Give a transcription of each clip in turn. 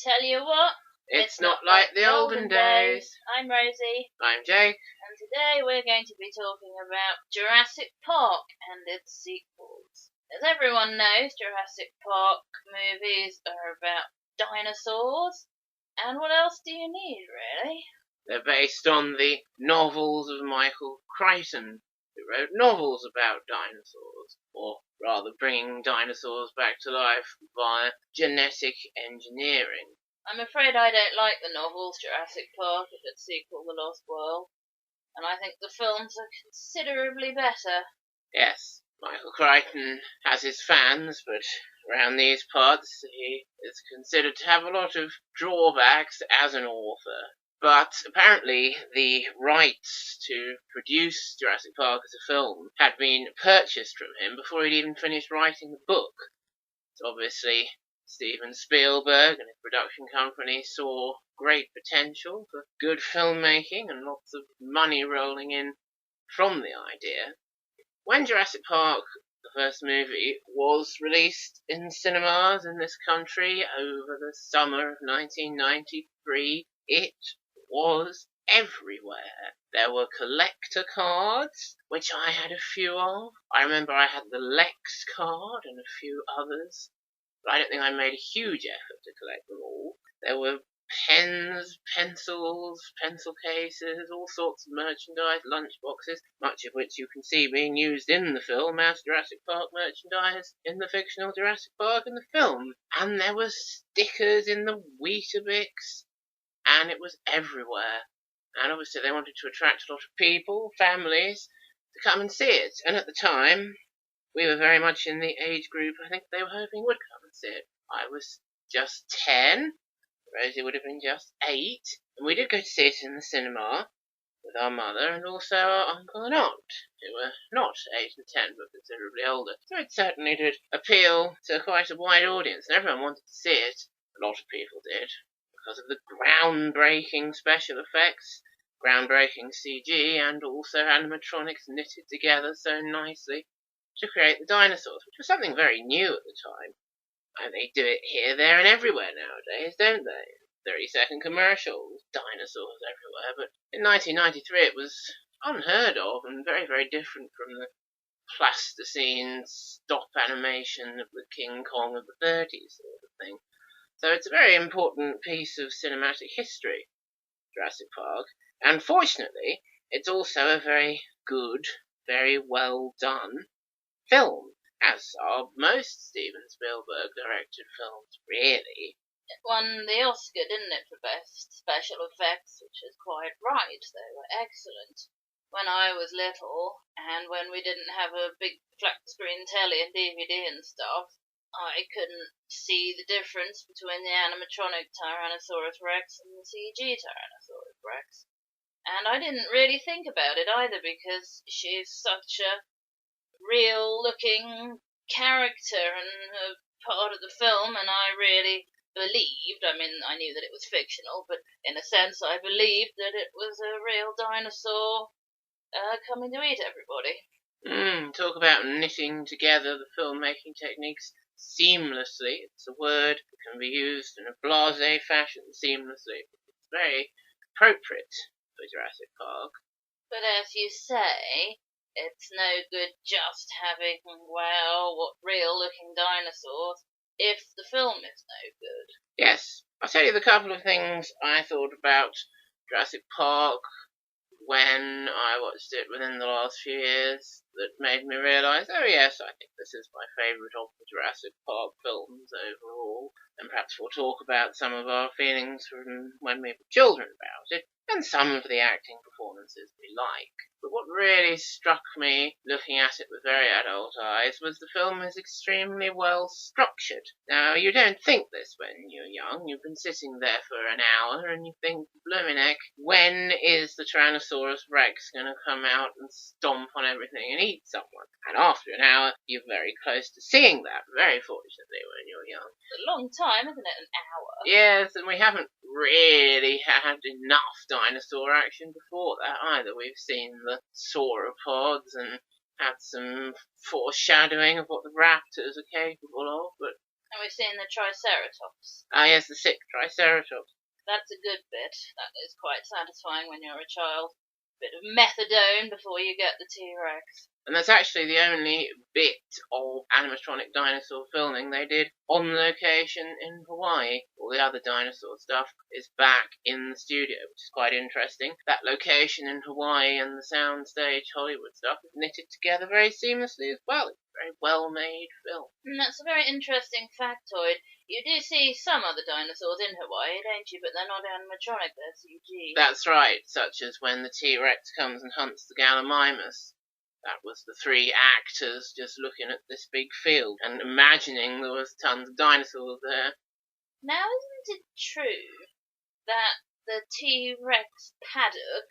Tell you what, It's not like the olden days. I'm Rosie, I'm Jake. and today we're going to be talking about Jurassic Park and its sequels. As everyone knows, Jurassic Park movies are about dinosaurs, and what else do you need, really? They're based on the novels of Michael Crichton, who wrote novels about dinosaurs, or rather bringing dinosaurs back to life via genetic engineering. I'm afraid I don't like the novels Jurassic Park and its sequel, The Lost World, and I think the films are considerably better. Yes, Michael Crichton has his fans, but around these parts he is considered to have a lot of drawbacks as an author. But apparently the rights to produce Jurassic Park as a film had been purchased from him before he'd even finished writing the book. So obviously Steven Spielberg and his production company saw great potential for good filmmaking and lots of money rolling in from the idea. When Jurassic Park, the first movie, was released in cinemas in this country over the summer of 1993, it was everywhere. There were collector cards, which I had a few of. I remember I had the Lex card and a few others, but I don't think I made a huge effort to collect them all. There were pens, pencils, pencil cases, all sorts of merchandise, lunchboxes, much of which you can see being used in the film as Jurassic Park merchandise in the fictional Jurassic Park in the film. And there were stickers in the Weetabix, and it was everywhere. And obviously they wanted to attract a lot of people, families, to come and see it. And at the time, we were very much in the age group I think they were hoping would come and see it. I was just 10. Rosie would have been just 8, and we did go to see it in the cinema with our mother and also our uncle and aunt, who were not 8 and 10 but considerably older. So it certainly did appeal to quite a wide audience, and everyone wanted to see it. A lot of people did, because of the groundbreaking special effects, groundbreaking CG, and also animatronics knitted together so nicely to create the dinosaurs, which was something very new at the time. And they do it here, there, and everywhere nowadays, don't they? 30-second commercials, dinosaurs everywhere. But in 1993 it was unheard of and very, very different from the plasticine stop animation of the King Kong of the 30s sort of thing. So it's a very important piece of cinematic history, Jurassic Park. And fortunately, it's also a very good, very well done film, as are most Steven Spielberg directed films, really. It won the Oscar, didn't it, for Best Special Effects, which is quite right. They were excellent. When I was little, and when we didn't have a big flat screen telly and DVD and stuff, I couldn't see the difference between the animatronic Tyrannosaurus Rex and the CG Tyrannosaurus Rex. And I didn't really think about it either, because she's such a real-looking character and a part of the film, and I really believed, I mean, I knew that it was fictional, but in a sense I believed that it was a real dinosaur coming to eat everybody. Talk about knitting together the filmmaking techniques seamlessly. It's a word that can be used in a blasé fashion, seamlessly. It's very appropriate for Jurassic Park. But as you say, it's no good just having, well, what real-looking dinosaurs if the film is no good. Yes, I'll tell you the couple of things I thought about Jurassic Park when I watched it within the last few years that made me realise, oh yes, I think this is my favourite of the Jurassic Park films overall. And perhaps we'll talk about some of our feelings from when we were children about it, and some of the acting performances we like. But what really struck me, looking at it with very adult eyes, was the film is extremely well structured. Now, you don't think this when you're young. You've been sitting there for an hour and you think, bloomin' heck, when is the Tyrannosaurus Rex going to come out and stomp on everything and eat someone? And after an hour, you're very close to seeing that, very fortunately, when you're young. It's a long time, isn't it? An hour? Yes, and we haven't really had enough dinosaur action before that either. We've seen the sauropods and had some foreshadowing of what the raptors are capable of, but And we've seen the Triceratops. Ah, yes, the sick Triceratops. That's a good bit. That is quite satisfying when you're a child. Bit of methadone before you get the T-Rex. And that's actually the only bit of animatronic dinosaur filming they did on location in Hawaii. All the other dinosaur stuff is back in the studio, which is quite interesting. That location in Hawaii and the soundstage Hollywood stuff is knitted together very seamlessly as well. It's a very well-made film. And that's a very interesting factoid. You do see some other dinosaurs in Hawaii, don't you? But they're not animatronic, they're CG. That's right, such as when the T-Rex comes and hunts the Gallimimus. That was the three actors just looking at this big field and imagining there was tons of dinosaurs there. Now, isn't it true that the T-Rex paddock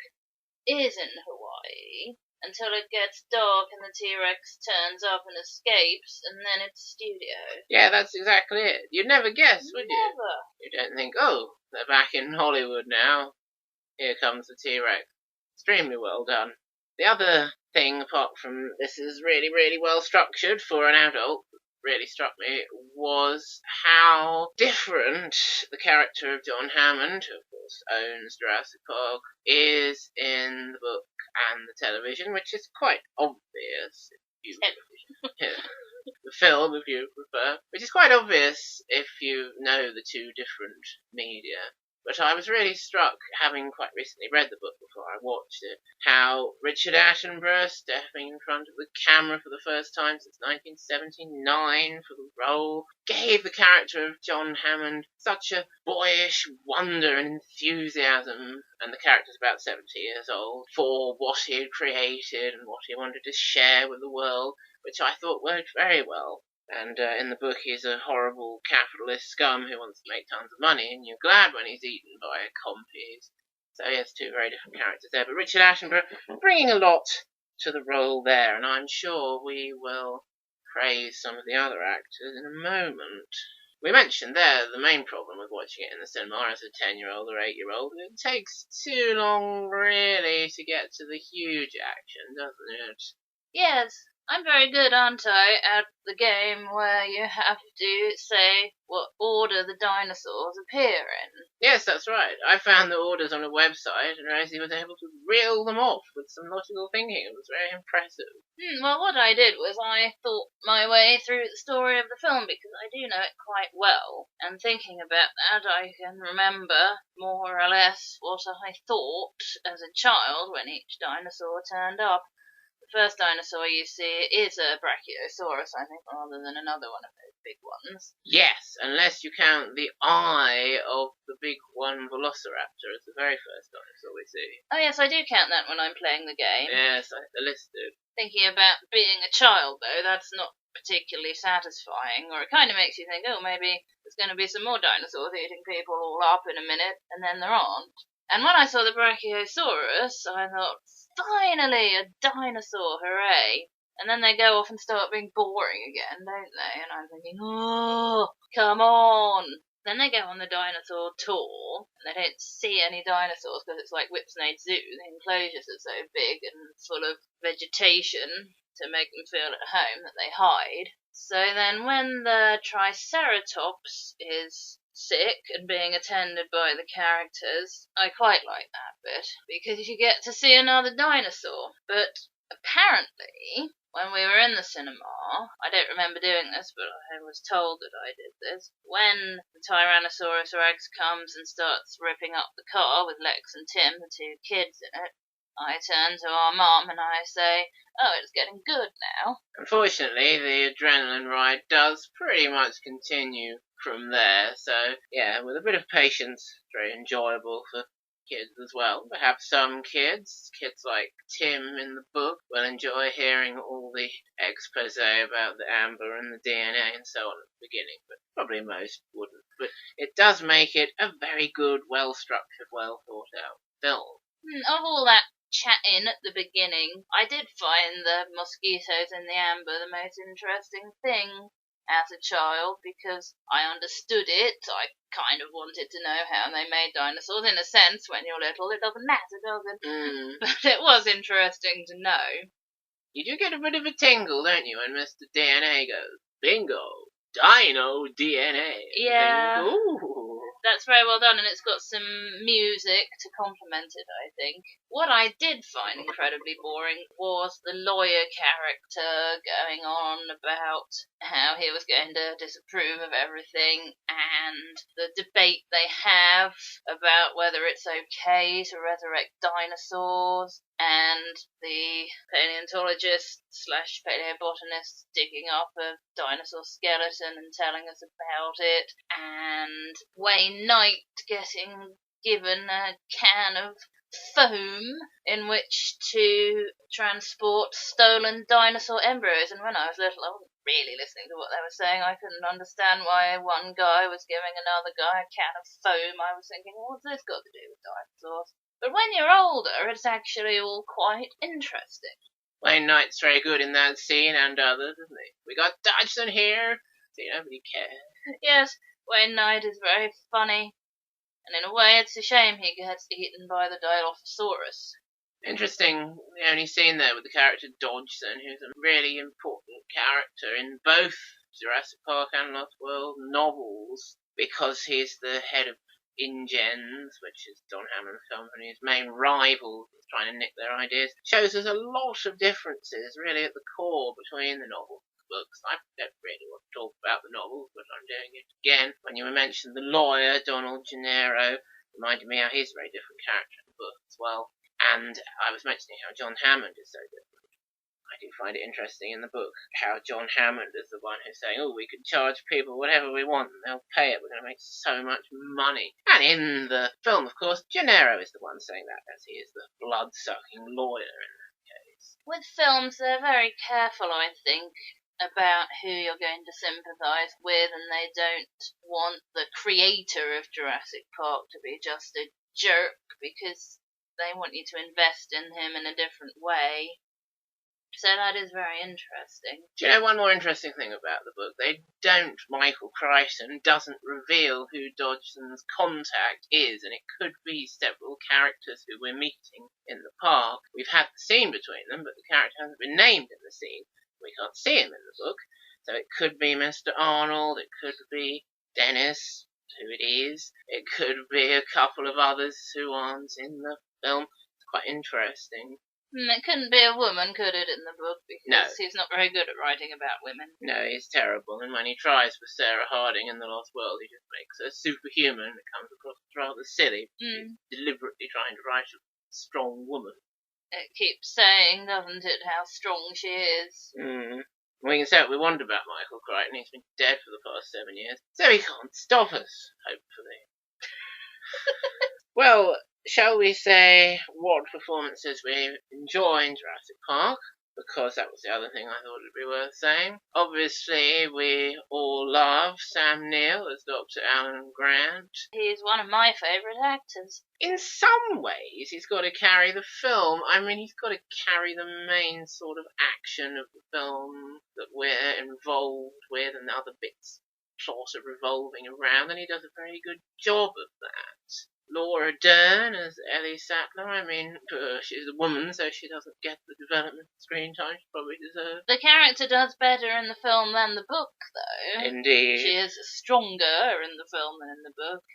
is in Hawaii until it gets dark and the T-Rex turns up and escapes, and then it's studio? Yeah, that's exactly it. You'd never guess, would you? Never. You don't think, oh, they're back in Hollywood now. Here comes the T-Rex. Extremely well done. The other thing, apart from this is really, really well structured for an adult, really struck me, was how different the character of John Hammond, who of course owns Jurassic Park, is in the book and the television, which is quite obvious. The film, if you prefer, which is quite obvious if you know the two different media. But I was really struck, having quite recently read the book before I watched it, how Richard Attenborough, stepping in front of the camera for the first time since 1979 for the role, gave the character of John Hammond such a boyish wonder and enthusiasm, and the character's about 70 years old, for what he had created and what he wanted to share with the world, which I thought worked very well. And in the book, he's a horrible capitalist scum who wants to make tons of money, and you're glad when he's eaten by compies. So he has two very different characters there. But Richard Attenborough bringing a lot to the role there, and I'm sure we will praise some of the other actors in a moment. We mentioned there the main problem with watching it in the cinema as a 10-year-old or 8-year-old. It takes too long, really, to get to the huge action, doesn't it? Yes. I'm very good, aren't I, at the game where you have to say what order the dinosaurs appear in. Yes, that's right. I found the orders on a website and Rosie was able to reel them off with some logical thinking. It was very impressive. Well, what I did was I thought my way through the story of the film because I do know it quite well. And thinking about that, I can remember more or less what I thought as a child when each dinosaur turned up. The first dinosaur you see is a Brachiosaurus, I think, rather than another one of those big ones. Yes, unless you count the eye of the big one Velociraptor as the very first dinosaur we see. Oh yes, I do count that when I'm playing the game. Yes, I listed. Thinking about being a child, though, that's not particularly satisfying, or it kind of makes you think, oh, maybe there's going to be some more dinosaurs eating people all up in a minute, and then there aren't. And when I saw the Brachiosaurus, I thought, finally, a dinosaur, hooray. And then they go off and start being boring again, don't they? And I'm thinking, oh, come on. Then they go on the dinosaur tour, and they don't see any dinosaurs because it's like Whipsnade Zoo. The enclosures are so big and full of vegetation to make them feel at home that they hide. So then when the Triceratops is sick and being attended by the characters, I quite like that bit, because you get to see another dinosaur. But apparently, when we were in the cinema, I don't remember doing this, but I was told that I did this, when the Tyrannosaurus Rex comes and starts ripping up the car with Lex and Tim, the two kids in it, I turn to our mum and I say, oh, it's getting good now. Unfortunately, the adrenaline ride does pretty much continue from there, so yeah, with a bit of patience, very enjoyable for kids as well. Perhaps some kids like Tim in the book, will enjoy hearing all the expose about the amber and the DNA and so on at the beginning, but probably most wouldn't. But it does make it a very good, well-structured, well-thought-out film. Of all that chatting at the beginning, I did find the mosquitoes in the amber the most interesting thing as a child, because I understood it. I kind of wanted to know how they made dinosaurs. In a sense, when you're little, it doesn't matter, does it? But it was interesting to know. You do get a bit of a tingle, don't you, when Mr. DNA goes, bingo, Dino DNA. Yeah. Ooh. That's very well done, and it's got some music to complement it, I think. What I did find incredibly boring was the lawyer character going on about how he was going to disapprove of everything, and the debate they have about whether it's okay to resurrect dinosaurs, and the paleontologist slash paleobotanist digging up a dinosaur skeleton and telling us about it, and Wayne Knight getting given a can of foam in which to transport stolen dinosaur embryos. And when I was little, I wasn't really listening to what they were saying. I couldn't understand why one guy was giving another guy a can of foam. I was thinking, what's this got to do with dinosaurs? But when you're older, it's actually all quite interesting. Wayne Knight's very good in that scene and others, isn't he? We got Dodgson here. See, nobody cares. Yes, Wayne Knight is very funny, and in a way it's a shame he gets eaten by the Dilophosaurus. Interesting, the only scene there with the character Dodgson, who's a really important character in both Jurassic Park and Lost World novels, because he's the head of InGens, which is John Hammond's company's main rival, trying to nick their ideas. Shows us a lot of differences, really, at the core between the novels and the books. I don't really want to talk about the novels, but I'm doing it again. When you mentioned the lawyer, Donald Gennaro, reminded me how he's a very different character in the book as well. And I was mentioning how John Hammond is so different. I do find it interesting in the book how John Hammond is the one who's saying, oh, we can charge people whatever we want and they'll pay it, we're going to make so much money. And in the film, of course, Gennaro is the one saying that, as he is the blood-sucking lawyer in that case. With films, they're very careful, I think, about who you're going to sympathise with, and they don't want the creator of Jurassic Park to be just a jerk, because they want you to invest in him in a different way. So that is very interesting. Do you know one more interesting thing about the book? Michael Crichton doesn't reveal who Dodgson's contact is, and it could be several characters who we're meeting in the park. We've had the scene between them, but the character hasn't been named in the scene. We can't see him in the book. So it could be Mr. Arnold, it could be Dennis, who it is. It could be a couple of others who aren't in the film. It's quite interesting. It couldn't be a woman, could it, in the book? Because he's not very good at writing about women. No, he's terrible. And when he tries for Sarah Harding in The Lost World, he just makes her superhuman. It comes across as rather silly. He's deliberately trying to write a strong woman. It keeps saying, doesn't it, how strong she is. We can say what we want about Michael Crichton. He's been dead for the past 7 years. So he can't stop us, hopefully. Well, shall we say what performances we enjoy in Jurassic Park? Because that was the other thing I thought would be worth saying. Obviously, we all love Sam Neill as Dr. Alan Grant. He's one of my favourite actors. In some ways, he's got to carry the film. I mean, he's got to carry the main sort of action of the film that we're involved with, and the other bits sort of revolving around, and he does a very good job of that. Laura Dern as Ellie Sattler. I mean, she's a woman, so she doesn't get the development screen time she probably deserves. The character does better in the film than the book, though. Indeed. She is stronger in the film than in the book.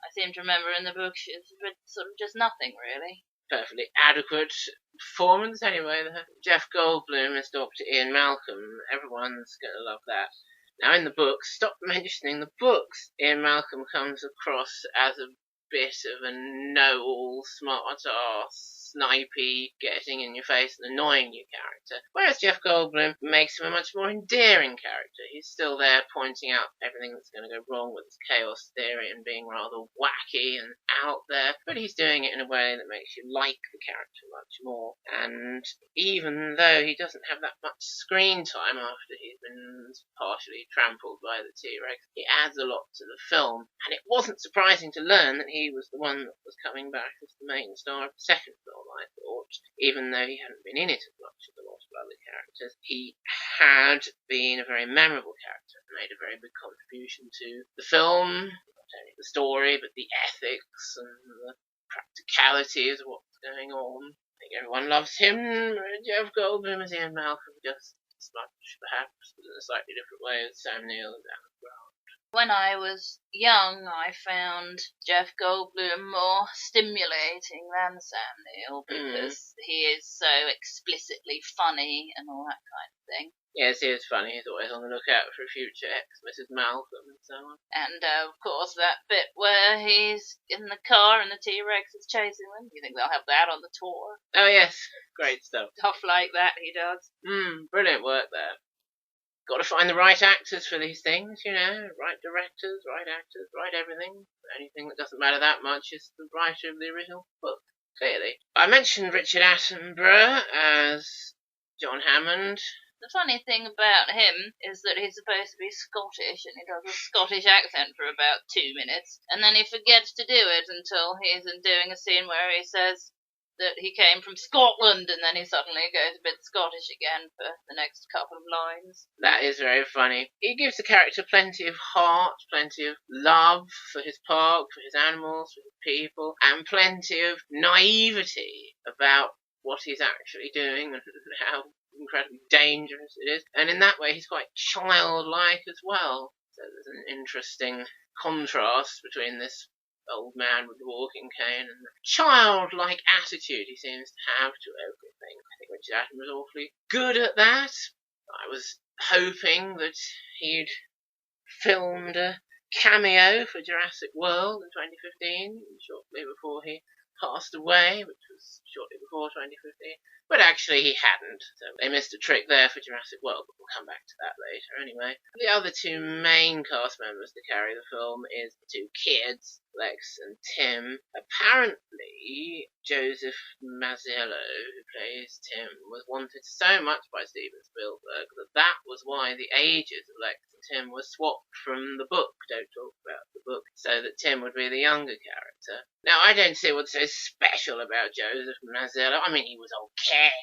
I seem to remember in the book she's sort of just nothing, really. Perfectly adequate performance, anyway. Jeff Goldblum as Dr. Ian Malcolm. Everyone's going to love that. Now, in the books, stop mentioning the books. Ian Malcolm comes across as a bit of a know-all, smart-ass, snipey, getting in your face and annoying you character. Whereas Jeff Goldblum makes him a much more endearing character. He's still there pointing out everything that's going to go wrong with his chaos theory and being rather wacky and out there, but he's doing it in a way that makes you like the character much more. And even though he doesn't have that much screen time after he's been partially trampled by the T-Rex, he adds a lot to the film. And it wasn't surprising to learn that he was the one that was coming back as the main star of the second film, I thought. Even though he hadn't been in it as much as a lot of other characters, he had been a very memorable character and made a very big contribution to the film, not only the story, but the ethics and the practicalities of what's going on. I think everyone loves him. Jeff Goldblum as Ian Malcolm just as much, perhaps, but in a slightly different way as Sam Neill and Alan Grant. When I was young, I found Jeff Goldblum more stimulating than Sam Neill because he is so explicitly funny and all that kind of thing. Yes, he is funny. He's always on the lookout for a future ex-Mrs. Malcolm and so on. And, of course, that bit where he's in the car and the T-Rex is chasing them. You think they'll have that on the tour? Oh, yes. Great stuff. Stuff like that he does. Brilliant work there. Got to find the right actors for these things, you know. Right directors, right actors, right everything. The only thing that doesn't matter that much is the writer of the original book, clearly. I mentioned Richard Attenborough as John Hammond. The funny thing about him is that he's supposed to be Scottish, and he does a Scottish accent for about 2 minutes, and then he forgets to do it until he's doing a scene where he says that he came from Scotland, and then he suddenly goes a bit Scottish again for the next couple of lines. That is very funny. He gives the character plenty of heart, plenty of love for his park, for his animals, for his people, and plenty of naivety about what he's actually doing and how incredibly dangerous it is. And in that way, he's quite childlike as well. So there's an interesting contrast between this old man with the walking cane and the childlike attitude he seems to have to everything. I think Richard Attenborough was awfully good at that. I was hoping that he'd filmed a cameo for Jurassic World in 2015, shortly before he passed away, which was shortly before 2015. But actually he hadn't, so they missed a trick there for Jurassic World, but we'll come back to that later anyway. The other two main cast members to carry the film is the two kids, Lex and Tim. Apparently, Joseph Mazzello, who plays Tim, was wanted so much by Steven Spielberg that was why the ages of Lex and Tim were swapped from the book, Don't Talk About the Book, so that Tim would be the younger character. Now, I don't see what's so special about Joseph Mazzello. I mean, he was okay,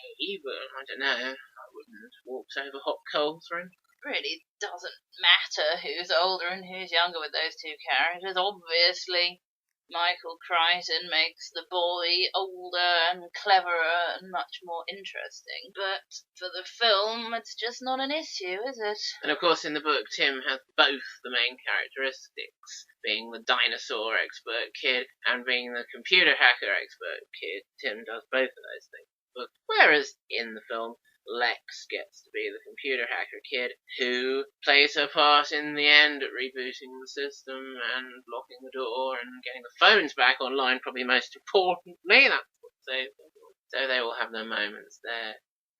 but I don't know. I wouldn't have walked over hot coals for him. It really doesn't matter who's older and who's younger with those two characters. Obviously, Michael Crichton makes the boy older and cleverer and much more interesting. But for the film, it's just not an issue, is it? And of course, in the book, Tim has both the main characteristics, being the dinosaur expert kid and being the computer hacker expert kid. Tim does both of those things. But whereas in the film, Lex gets to be the computer hacker kid who plays her part in the end at rebooting the system and locking the door and getting the phones back online, probably most importantly. That's what saves them. So they all have their moments there.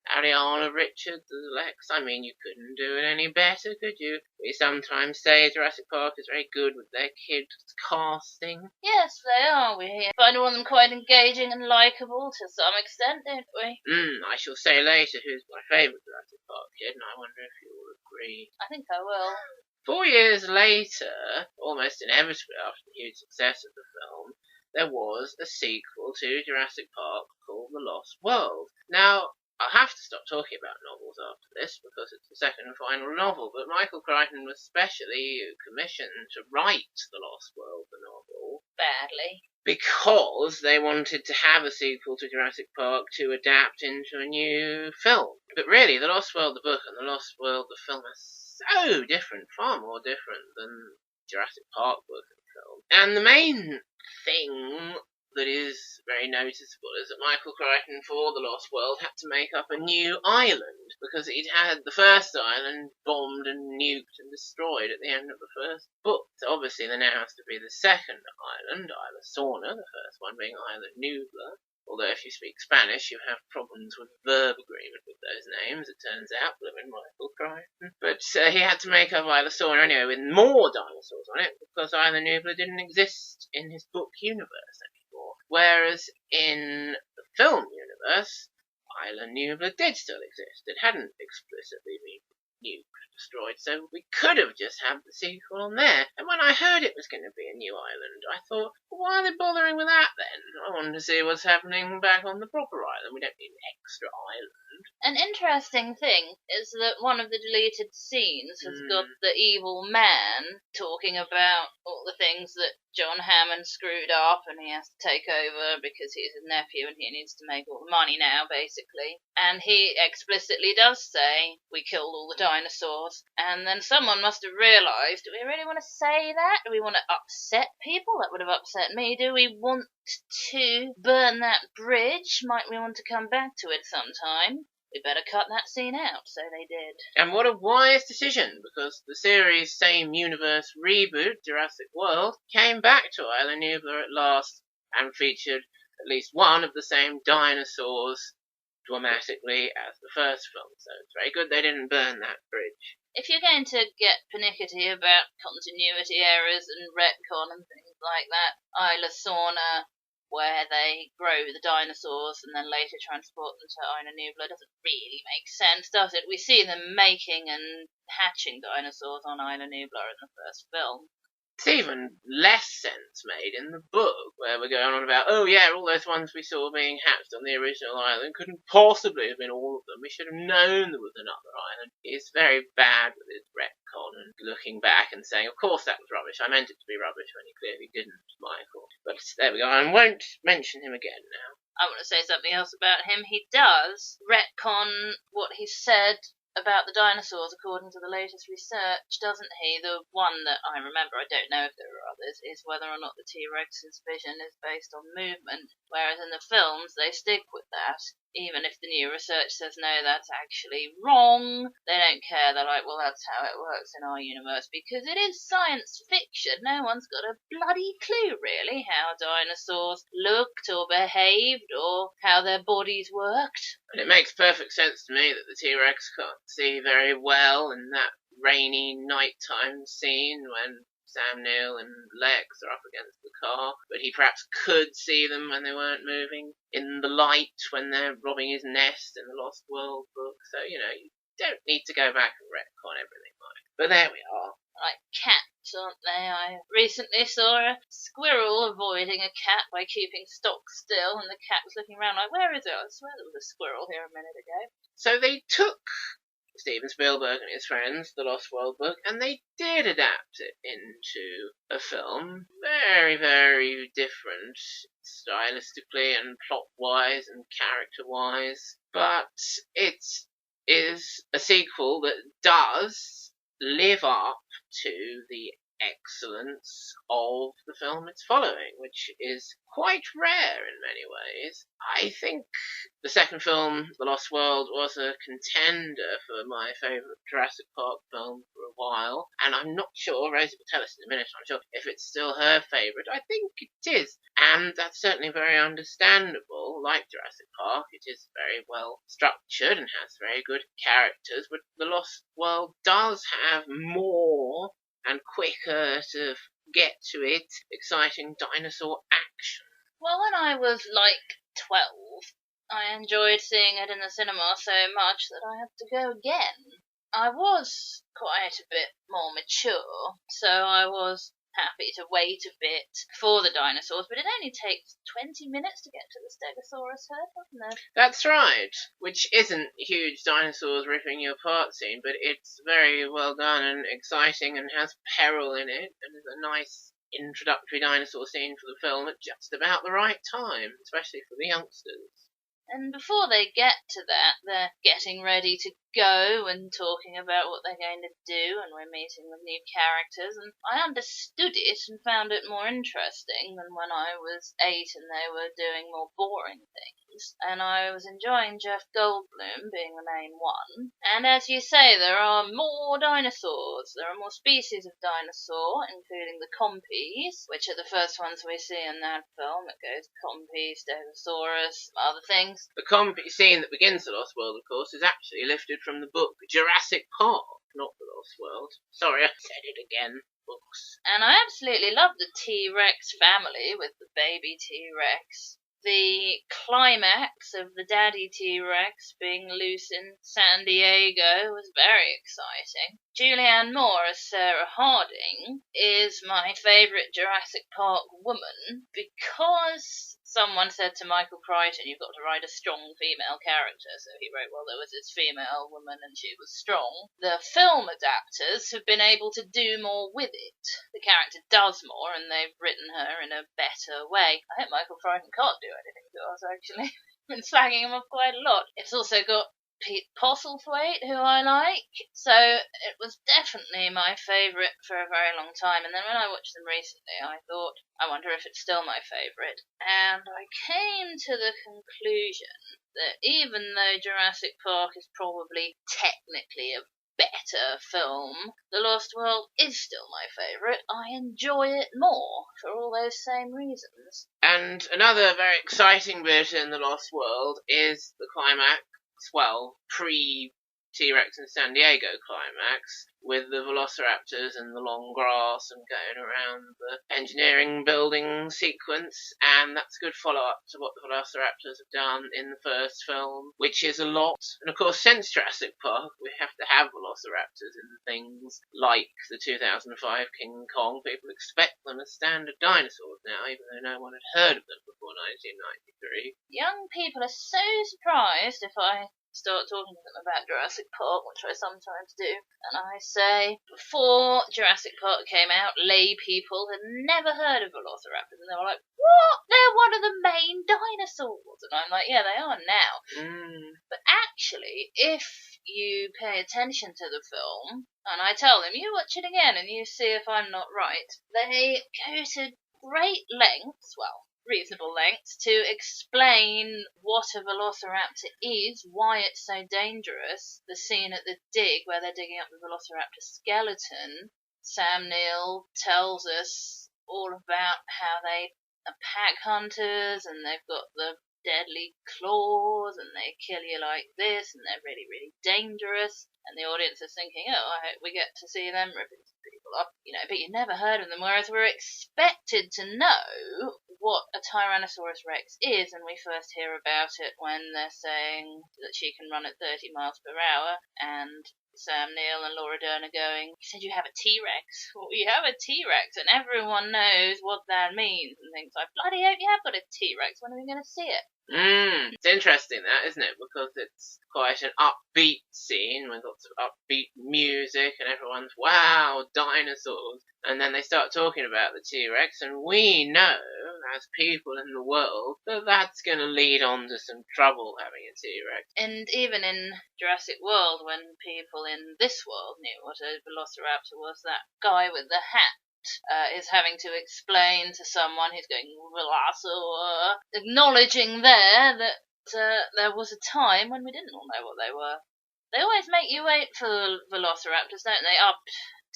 Ariana Richards as Lex, I mean, you couldn't do it any better, could you? We sometimes say Jurassic Park is very good with their kids casting. Yes, they are. We find all of them quite engaging and likeable to some extent, don't we? I shall say later who's my favourite Jurassic Park kid, and I wonder if you'll agree. I think I will. 4 years later, almost inevitably after the huge success of the film, there was a sequel to Jurassic Park called The Lost World. Now, I'll have to stop talking about novels after this because it's the second and final novel, but Michael Crichton was specially commissioned to write The Lost World, the novel. Badly. Because they wanted to have a sequel to Jurassic Park to adapt into a new film. But really, The Lost World, the book, and The Lost World, the film, are so different, far more different than Jurassic Park book and film. And the main thing that is very noticeable is that Michael Crichton for The Lost World had to make up a new island because he'd had the first island bombed and nuked and destroyed at the end of the first book. So obviously there now has to be the second island, Isla Sorna, the first one being Isla Nublar. Although if you speak Spanish, you have problems with verb agreement with those names, it turns out, living Michael Crichton. But he had to make up Isla Sorna anyway with more dinosaurs on it because Isla Nublar didn't exist in his book universe anymore. Whereas in the film universe, Isla Nublar did still exist. It hadn't explicitly been nuked, destroyed, so we could have just had the sequel on there. And when I heard it was going to be a new island, I thought, well, why are they bothering with that then? I want to see what's happening back on the proper island. We don't need an extra island. An interesting thing is that one of the deleted scenes has got the evil man talking about all the things that John Hammond screwed up and he has to take over because he's his nephew and he needs to make all the money now, basically. And he explicitly does say, we killed all the dinosaurs. And then someone must have realised, do we really want to say that? Do we want to upset people? That would have upset me. Do we want to burn that bridge? Might we want to come back to it sometime? We better cut that scene out, so they did. And what a wise decision, because the series' same universe reboot, Jurassic World, came back to Isla Nublar at last and featured at least one of the same dinosaurs dramatically as the first film. So it's very good they didn't burn that bridge. If you're going to get pernickety about continuity errors and retcon and things like that, Isla Sorna, where they grow the dinosaurs and then later transport them to Isla Nublar, doesn't really make sense, does it? We see them making and hatching dinosaurs on Isla Nublar in the first film. It's even less sense made in the book, where we're going on about, oh yeah, all those ones we saw being hatched on the original island couldn't possibly have been all of them. We should have known there was another island. He's very bad with his retcon and looking back and saying, of course that was rubbish. I meant it to be rubbish when he clearly didn't, Michael. But there we go. I won't mention him again now. I want to say something else about him. He does retcon what he said about the dinosaurs according to the latest research, doesn't he? The one that I remember, I don't know if there are others, is whether or not the T-Rex's vision is based on movement, whereas in the films they stick with that. Even if the new research says no, that's actually wrong, they don't care. They're like, well, that's how it works in our universe, because it is science fiction. No one's got a bloody clue, really, how dinosaurs looked or behaved or how their bodies worked. And it makes perfect sense to me that the T-Rex can't see very well in that rainy nighttime scene when Sam Neill and Lex are up against the car, but he perhaps could see them when they weren't moving in the light when they're robbing his nest in the Lost World book. So, you don't need to go back and retcon everything, Mike. But there we are. Like cats, aren't they? I recently saw a squirrel avoiding a cat by keeping stock still, and the cat was looking around like, where is it? I swear there was a squirrel here a minute ago. So they took Steven Spielberg and his friends, the Lost World book, and they did adapt it into a film. Very, very different stylistically and plot-wise and character-wise. But it is a sequel that does live up to the excellence of the film it's following, which is quite rare in many ways. I think the second film, The Lost World, was a contender for my favourite Jurassic Park film for a while, and I'm not sure, Rosie will tell us in a minute, I'm sure, if it's still her favourite. I think it is, and that's certainly very understandable. Like Jurassic Park, it is very well structured and has very good characters, but The Lost World does have more and quicker to get to it, exciting dinosaur action. Well, when I was like 12, I enjoyed seeing it in the cinema so much that I had to go again. I was quite a bit more mature, so I was happy to wait a bit for the dinosaurs, but it only takes 20 minutes to get to the Stegosaurus herd, doesn't it? That's right, which isn't huge dinosaurs ripping you apart scene, but it's very well done and exciting and has peril in it, and is a nice introductory dinosaur scene for the film at just about the right time, especially for the youngsters. And before they get to that, they're getting ready to go and talking about what they're going to do, and we're meeting with new characters, and I understood it and found it more interesting than when I was 8 and they were doing more boring things. And I was enjoying Jeff Goldblum being the main one. And as you say, there are more dinosaurs. There are more species of dinosaur, including the Compies, which are the first ones we see in that film. It goes Compy, Stegosaurus, other things. The Compy scene that begins The Lost World, of course, is actually lifted from the book Jurassic Park, not The Lost World. Sorry, I said it again. Books. And I absolutely love the T-Rex family with the baby T-Rex. The climax of the daddy T-Rex being loose in San Diego was very exciting. Julianne Moore as Sarah Harding is my favourite Jurassic Park woman because someone said to Michael Crichton, you've got to write a strong female character. So he wrote, well, there was this female woman and she was strong. The film adapters have been able to do more with it. The character does more and they've written her in a better way. I hope Michael Crichton can't do anything to us, actually. I've been slagging him off quite a lot. It's also got Pete Postlethwaite, who I like, so it was definitely my favourite for a very long time. And then when I watched them recently, I thought, I wonder if it's still my favourite. And I came to the conclusion that even though Jurassic Park is probably technically a better film, The Lost World is still my favourite. I enjoy it more for all those same reasons. And another very exciting bit in The Lost World is the climax. Well, pre-T-Rex and San Diego climax, with the velociraptors and the long grass and going around the engineering building sequence, and that's a good follow-up to what the velociraptors have done in the first film, which is a lot. And of course, since Jurassic Park, we have to have velociraptors in things like the 2005 King Kong. People expect them as standard dinosaurs now, even though no one had heard of them before 1993. Young people are so surprised if I start talking to them about Jurassic Park, which I sometimes do, and I say, before Jurassic Park came out, lay people had never heard of velociraptors, and they were like, what? They're one of the main dinosaurs. And I'm like, yeah, they are now. But actually, if you pay attention to the film, and I tell them, you watch it again and you see if I'm not right, they go to great lengths, well, reasonable lengths, to explain what a velociraptor is, why it's so dangerous. The scene at the dig where they're digging up the velociraptor skeleton, Sam Neill tells us all about how they are pack hunters and they've got the deadly claws and they kill you like this and they're really, really dangerous. And the audience is thinking, oh, I hope we get to see them ripping some people up, but you never heard of them, whereas we're expected to know what a Tyrannosaurus Rex is, and we first hear about it when they're saying that she can run at 30 miles per hour, and Sam Neill and Laura Dern are going, you said you have a T-Rex? Well, you have a T-Rex, and everyone knows what that means, and things like, bloody hope you have got a T-Rex, when are we going to see it? It's interesting that, isn't it? Because it's quite an upbeat scene with lots of upbeat music and everyone's, wow, dinosaurs. And then they start talking about the T-Rex and we know, as people in the world, that that's going to lead on to some trouble having a T-Rex. And even in Jurassic World, when people in this world knew what a velociraptor was, that guy with the hat is having to explain to someone who's going, Velociraptor, acknowledging there that there was a time when we didn't all know what they were. They always make you wait for velociraptors, don't they? Up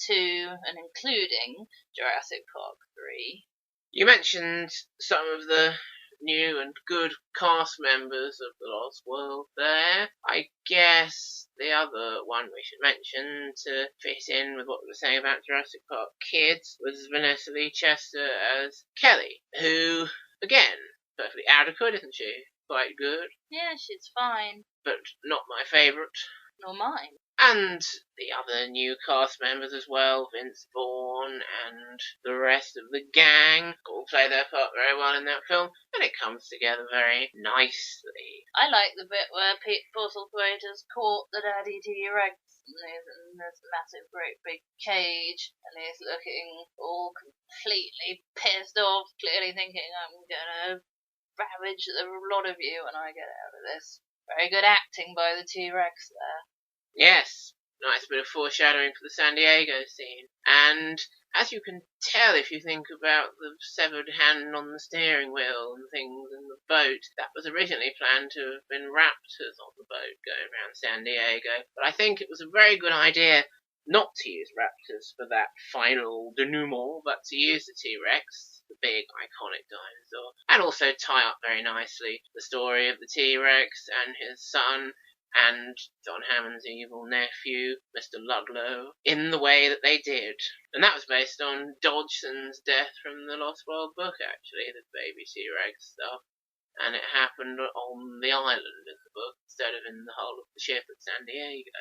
to and including Jurassic Park 3. You mentioned some of the new and good cast members of The Lost World there. I guess the other one we should mention to fit in with what we were saying about Jurassic Park Kids was Vanessa Lee Chester as Kelly, who, again, perfectly adequate, isn't she? Quite good. Yeah, she's fine. But not my favourite. Nor mine. And the other new cast members as well, Vince Vaughn and the rest of the gang, all play their part very well in that film, and it comes together very nicely. I like the bit where Pete Postlethwaite has caught the daddy T-Rex in this massive, great big cage, and he's looking all completely pissed off, clearly thinking, I'm gonna ravage the lot of you when I get out of this. Very good acting by the T-Rex there. Yes, nice bit of foreshadowing for the San Diego scene. And as you can tell if you think about the severed hand on the steering wheel and things in the boat, that was originally planned to have been raptors on the boat going around San Diego. But I think it was a very good idea not to use raptors for that final denouement, but to use the T-Rex, the big iconic dinosaur, and also tie up very nicely the story of the T-Rex and his son and John Hammond's evil nephew, Mr. Ludlow, in the way that they did. And that was based on Dodgson's death from the Lost World book, actually, the baby T-Rex stuff. And it happened on the island in the book, instead of in the hull of the ship at San Diego.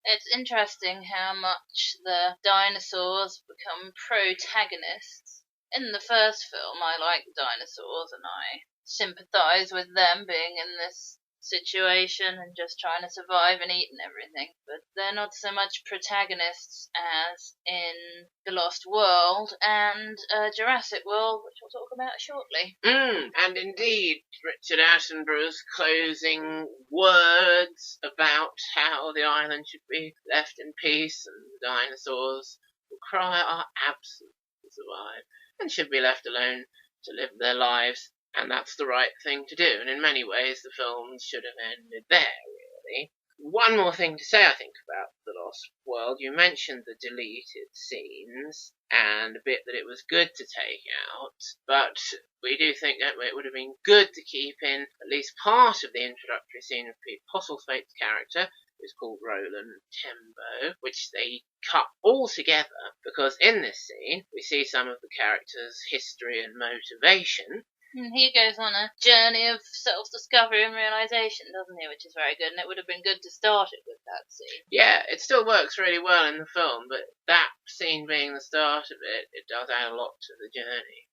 It's interesting how much the dinosaurs become protagonists In the first film, I like dinosaurs and I sympathise with them being in this situation and just trying to survive and eat and everything. But they're not so much protagonists as in The Lost World and Jurassic World, which we'll talk about shortly. And indeed, Richard Attenborough's closing words about how the island should be left in peace and the dinosaurs will cry our absence to survive and should be left alone to live their lives. And that's the right thing to do. And in many ways, the films should have ended there, really. One more thing to say, I think, about The Lost World. You mentioned the deleted scenes and a bit that it was good to take out, but we do think that it would have been good to keep in at least part of the introductory scene of Pete Postlethwaite's character, who's called Roland Tembo, which they cut all together, because in this scene we see some of the character's history and motivation. He goes on a journey of self-discovery and realisation, doesn't he? Which is very good, and it would have been good to start it with that scene. Yeah, it still works really well in the film, but that scene being the start of it, it does add a lot to the journey.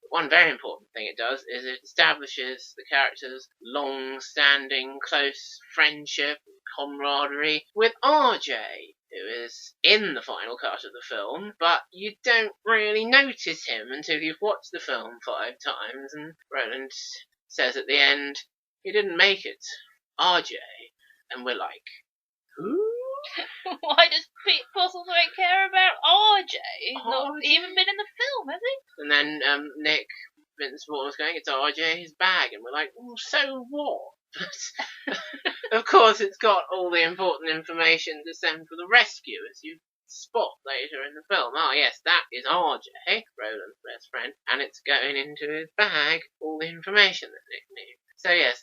One very important thing it does is it establishes the character's long-standing close friendship and camaraderie with RJ, who is in the final cut of the film, but you don't really notice him until you've watched the film 5 times, and Roland says at the end, he didn't make it, RJ, and we're like, who? Why does Pete Postlethwaite care about RJ? He's not even been in the film, has he? And then Nick Vincent was going, it's RJ's bag, and we're like, well, so what? Of course, it's got all the important information to send for the rescue, as you spot later in the film. Oh yes, that is RJ, Roland's best friend, and it's going into his bag, all the information that Nick knew. So yes,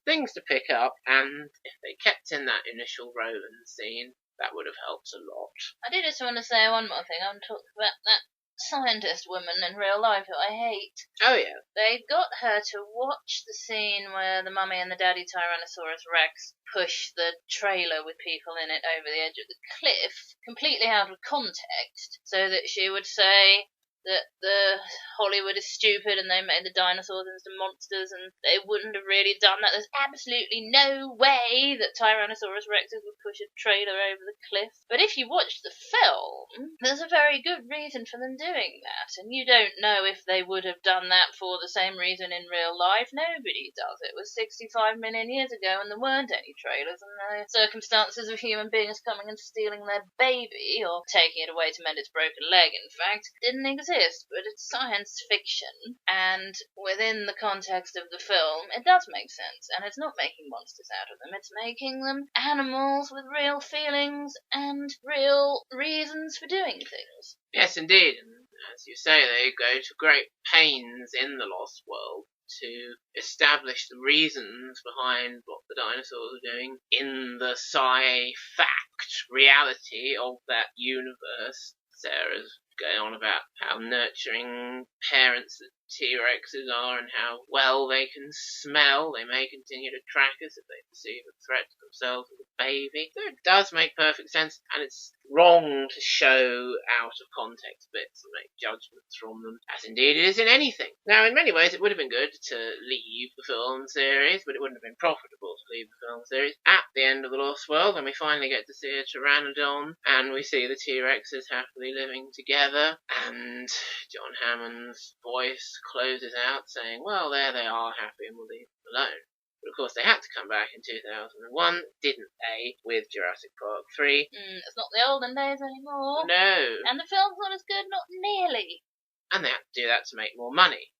things to pick up, and if they kept in that initial Roland scene, that would have helped a lot. I do just want to say one more thing. I want to talk about that scientist woman in real life who I hate. Oh yeah. They got her to watch the scene where the mummy and the daddy Tyrannosaurus Rex push the trailer with people in it over the edge of the cliff, completely out of context, so that she would say that the Hollywood is stupid and they made the dinosaurs into monsters and they wouldn't have really done that. There's absolutely no way that Tyrannosaurus Rexes would push a trailer over the cliff. But if you watch the film, there's a very good reason for them doing that, and you don't know if they would have done that for the same reason in real life. Nobody does. It was 65 million years ago and there weren't any trailers, and the circumstances of human beings coming and stealing their baby, or taking it away to mend its broken leg, in fact, didn't exist. But it's science fiction, and within the context of the film, it does make sense, and it's not making monsters out of them, it's making them animals with real feelings and real reasons for doing things. Yes, indeed, and as you say, they go to great pains in The Lost World to establish the reasons behind what the dinosaurs are doing in the sci-fact reality of that universe. Sarah's going on about how nurturing parents the T-Rexes are and how well they can smell. They may continue to track us if they perceive a threat to themselves or the baby. So it does make perfect sense, and it's wrong to show out of context bits and make judgments from them, as indeed it is in anything. Now, in many ways, it would have been good to leave the film series, but it wouldn't have been profitable to leave the film series at the end of The Lost World, when we finally get to see a pteranodon, and we see the T-Rexes happily living together, and John Hammond's voice closes out saying, well, there they are, happy, and we'll leave them alone. But of course they had to come back in 2001, didn't they, with Jurassic Park 3. It's not the Olden Days anymore. No. And the film's not as good, not nearly. And they had to do that to make more money,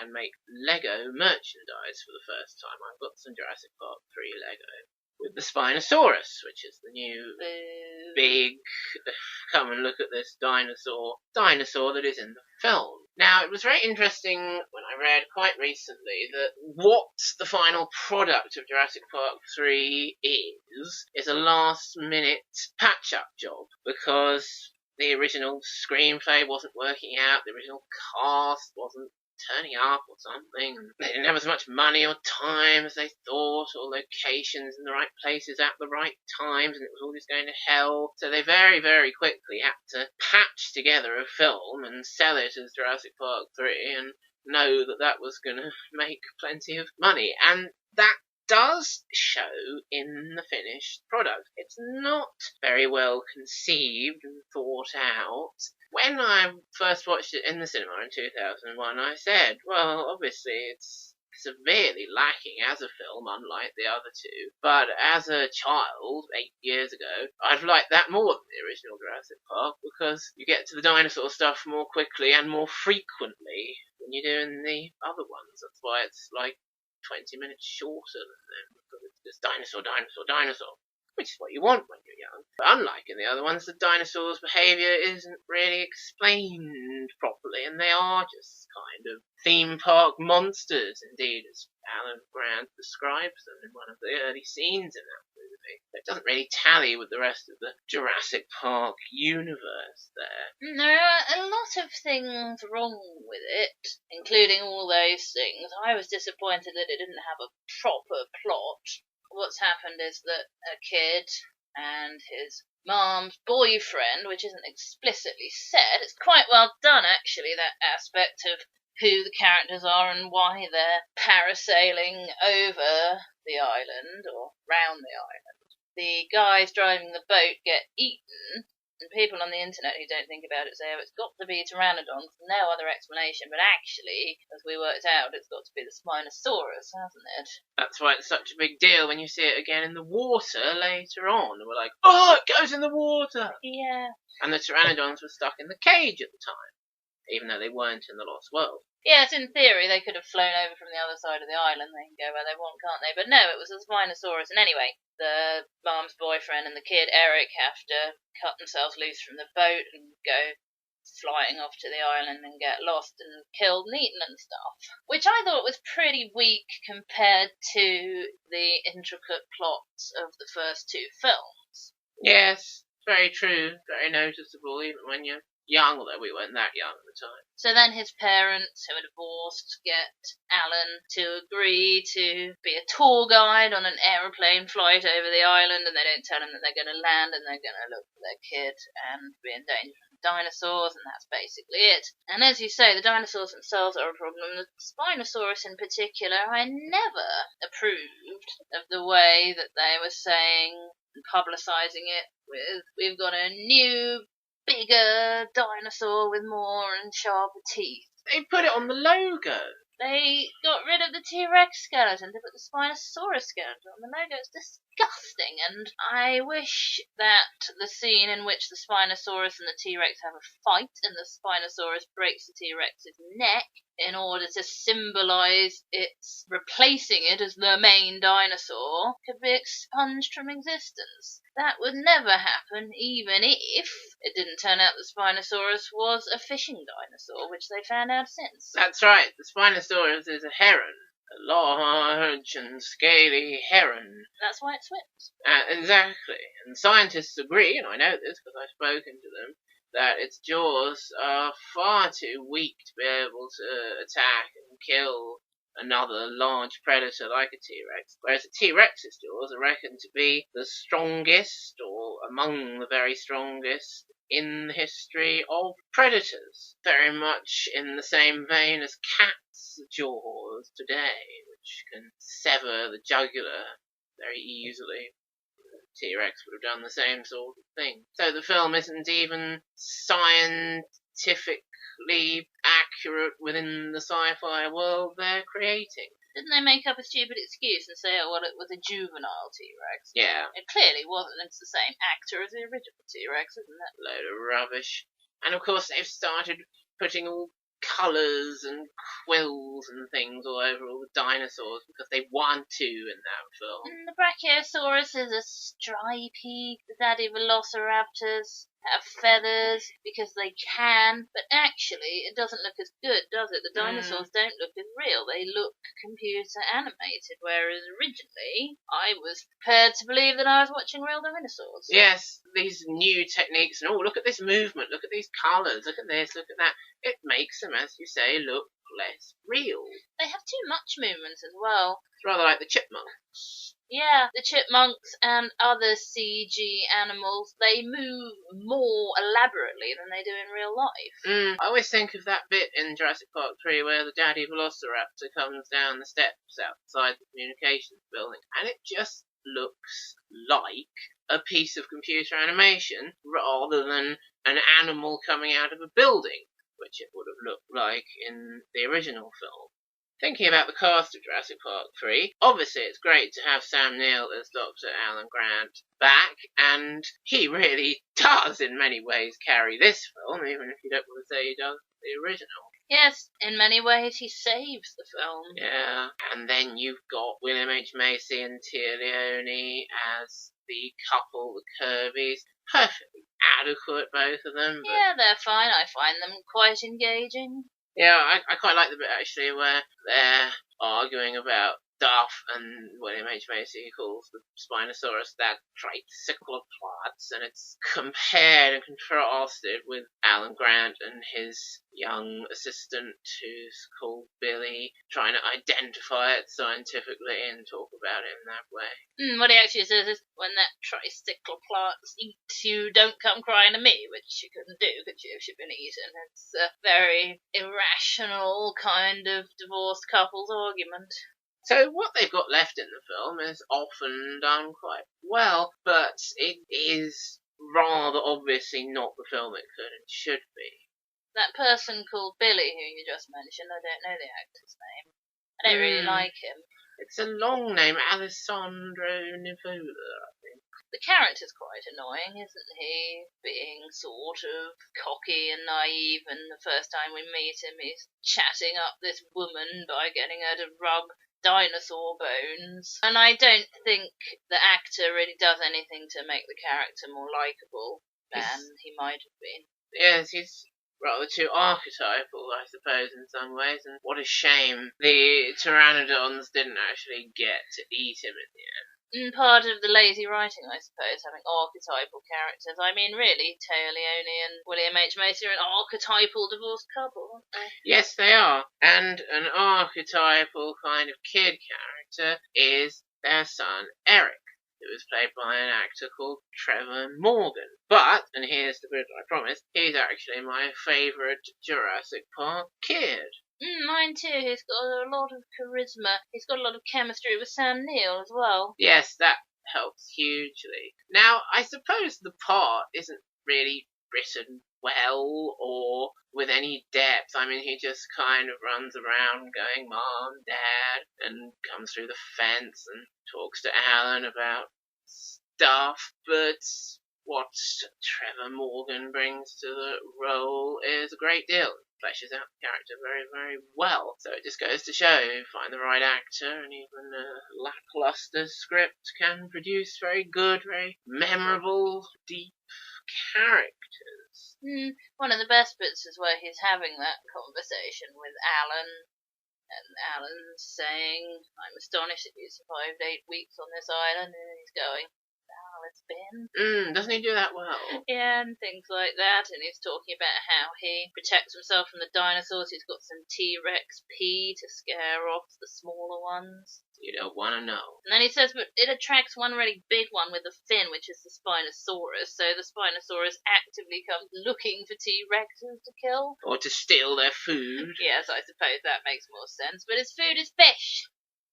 and make Lego merchandise for the first time. I've got some Jurassic Park 3 Lego, with the Spinosaurus, which is the new big, come and look at this dinosaur that is in the film. Now, it was very interesting when I read quite recently that what the final product of Jurassic Park 3 is a last-minute patch-up job, because the original screenplay wasn't working out, the original cast wasn't turning up or something. They didn't have as much money or time as they thought, or locations in the right places at the right times, and it was all just going to hell. So they very, very quickly had to patch together a film and sell it as Jurassic Park 3 and know that that was going to make plenty of money. And that does show in the finished product. It's not very well conceived and thought out. When I first watched it in the cinema in 2001, I said, well, obviously it's severely lacking as a film, unlike the other two. But as a child, 8 years ago, I'd liked that more than the original Jurassic Park, because you get to the dinosaur stuff more quickly and more frequently than you do in the other ones. That's why it's like 20 minutes shorter than them, because it's just dinosaur, dinosaur, dinosaur, which is what you want when you're young. But unlike in the other ones, the dinosaurs' behaviour isn't really explained properly, and they are just kind of theme park monsters, indeed, as Alan Grant describes them in one of the early scenes in that movie. It doesn't really tally with the rest of the Jurassic Park universe there. There are a lot of things wrong with it, including all those things. I was disappointed that it didn't have a proper plot. What's happened is that a kid and his mom's boyfriend, which isn't explicitly said, it's quite well done actually, that aspect of who the characters are and why they're parasailing over the island or round the island. The guys driving the boat get eaten, and people on the internet who don't think about it say, oh, it's got to be Pteranodon, no other explanation, but actually, as we worked out, it's got to be the Spinosaurus, hasn't it? That's why it's such a big deal when you see it again in the water later on. And we're like, oh, it goes in the water! Yeah. And the Pteranodons were stuck in the cage at the time, even though they weren't in the Lost World. Yes, in theory, they could have flown over from the other side of the island. They can go where they want, can't they? But no, it was a Spinosaurus. And anyway, the mom's boyfriend and the kid, Eric, have to cut themselves loose from the boat and go flying off to the island and get lost and killed and eaten and stuff. Which I thought was pretty weak compared to the intricate plots of the first two films. Yes, very true. Very noticeable, even when you're young, although we weren't that young at the time. So then his parents, who are divorced, get Alan to agree to be a tour guide on an aeroplane flight over the island, and they don't tell him that they're going to land and they're going to look for their kid and be in danger from dinosaurs, and that's basically it. And as you say, the dinosaurs themselves are a problem. The Spinosaurus in particular, I never approved of the way that they were saying and publicising it with, we've got a new bigger dinosaur with more and sharper teeth. They put it on the logo. They got rid of the T-Rex skeleton to put the Spinosaurus skeleton on the logo. It's disgusting, and I wish that the scene in which the Spinosaurus and the T-Rex have a fight and the Spinosaurus breaks the T-Rex's neck in order to symbolise its replacing it as the main dinosaur could be expunged from existence. That would never happen, even if it didn't turn out the Spinosaurus was a fishing dinosaur, which they found out since. That's right, the Spinosaurus is a heron. A large and scaly heron. That's why it swims. Exactly. And scientists agree, and I know this because I've spoken to them, that its jaws are far too weak to be able to attack and kill another large predator like a T-Rex, whereas a T-Rex's jaws are reckoned to be the strongest, or among the very strongest, in the history of predators. Very much in the same vein as cats' jaws today, which can sever the jugular very easily. T-Rex would have done the same sort of thing. So the film isn't even scientifically accurate within the sci-fi world they're creating. Didn't they make up a stupid excuse and say, oh, well, it was a juvenile T-Rex? Yeah. It clearly wasn't. It's the same actor as the original T-Rex, isn't it? Load of rubbish. And of course they've started putting all colours and quills and things all over all the dinosaurs because they want to in that film. And the Brachiosaurus is a stripy. The daddy velociraptors have feathers because they can, but actually it doesn't look as good, does it? The dinosaurs don't look as real. They look computer animated, whereas originally I was prepared to believe that I was watching real dinosaurs. Yes, these new techniques and look at this movement, look at these colours, look at this, look at that. It makes them, as you say, look less real. They have too much movement as well. It's rather like the chipmunks. Yeah, the chipmunks and other CG animals, they move more elaborately than they do in real life. I always think of that bit in Jurassic Park 3 where the daddy velociraptor comes down the steps outside the communications building, and it just looks like a piece of computer animation rather than an animal coming out of a building, which it would have looked like in the original film. Thinking about the cast of Jurassic Park 3, obviously it's great to have Sam Neill as Dr. Alan Grant back, and he really does in many ways carry this film, even if you don't want to say he does the original. Yes, in many ways he saves the film. Yeah, and then you've got William H. Macy and Tia Leone as the couple, the Kirbys. Perfectly adequate, both of them. But Yeah, they're fine. I find them quite engaging. yeah, I quite like the bit actually where they're arguing about stuff and William H. Macy calls the Spinosaurus that tricyclopods, and it's compared and contrasted with Alan Grant and his young assistant who's called Billy, trying to identify it scientifically and talk about it in that way. What he actually says is, when that tricyclopods eats you, don't come crying to me, which she couldn't do, could she, if she'd been eaten? It's a very irrational kind of divorced couple's argument. So what they've got left in the film is often done quite well, but it is rather obviously not the film it could and should be. That person called Billy, who you just mentioned, I don't know the actor's name. I don't really like him. It's a long name, Alessandro Nivola, I think. The character's quite annoying, isn't he? Being sort of cocky and naive, and the first time we meet him he's chatting up this woman by getting her to rub dinosaur bones. And I don't think the actor really does anything to make the character more likeable than he might have been. Yes, he's rather too archetypal, I suppose, in some ways, and what a shame the pteranodons didn't actually get to eat him in the end. Part of the lazy writing, I suppose, having archetypal characters. I mean, really, Tia Leone and William H. Macy are an archetypal divorced couple, aren't they? Yes, they are. And an archetypal kind of kid character is their son, Eric, who is played by an actor called Trevor Morgan. But, and here's the bit I promised, he's actually my favourite Jurassic Park kid. Mine too. He's got a lot of charisma. He's got a lot of chemistry with Sam Neill as well. Yes, that helps hugely. Now, I suppose the part isn't really written well or with any depth. I mean, he just kind of runs around going, Mom, Dad, and comes through the fence and talks to Alan about stuff, but what Trevor Morgan brings to the role is a great deal. Fleshes out the character very, very well. So it just goes to show, find the right actor, and even a lackluster script can produce very good, very memorable, deep characters. One of the best bits is where he's having that conversation with Alan, and Alan's saying, I'm astonished that you survived 8 weeks on this island, and he's going, it's been. Doesn't he do that well? Yeah, and things like that. And he's talking about how he protects himself from the dinosaurs. He's got some T-Rex pee to scare off the smaller ones. You don't want to know. And then he says, but it attracts one really big one with a fin, which is the Spinosaurus. So the Spinosaurus actively comes looking for T-Rexes to kill. Or to steal their food. Yes, I suppose that makes more sense. But his food is fish.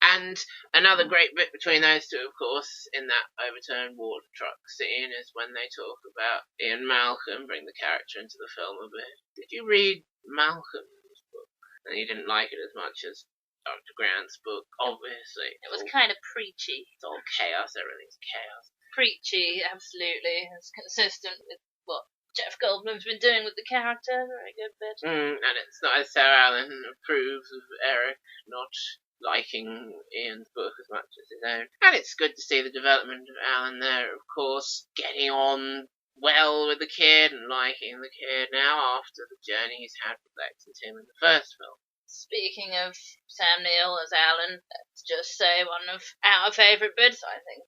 And another great bit between those two, of course, in that overturned water truck scene is when they talk about Ian Malcolm, bring the character into the film a bit. Did you read Malcolm's book? And you didn't like it as much as Dr. Grant's book, obviously. It was kind of preachy. It's all chaos, everything's chaos. Preachy, absolutely. It's consistent with what Jeff Goldblum's been doing with the character. Very good bit. And it's nice how Alan approves of Eric not liking Ian's book as much as his own. And it's good to see the development of Alan there, of course, getting on well with the kid and liking the kid now after the journey he's had with Lex and Tim in the first film. Speaking of Sam Neill as Alan, let's just say one of our favourite bits, I think,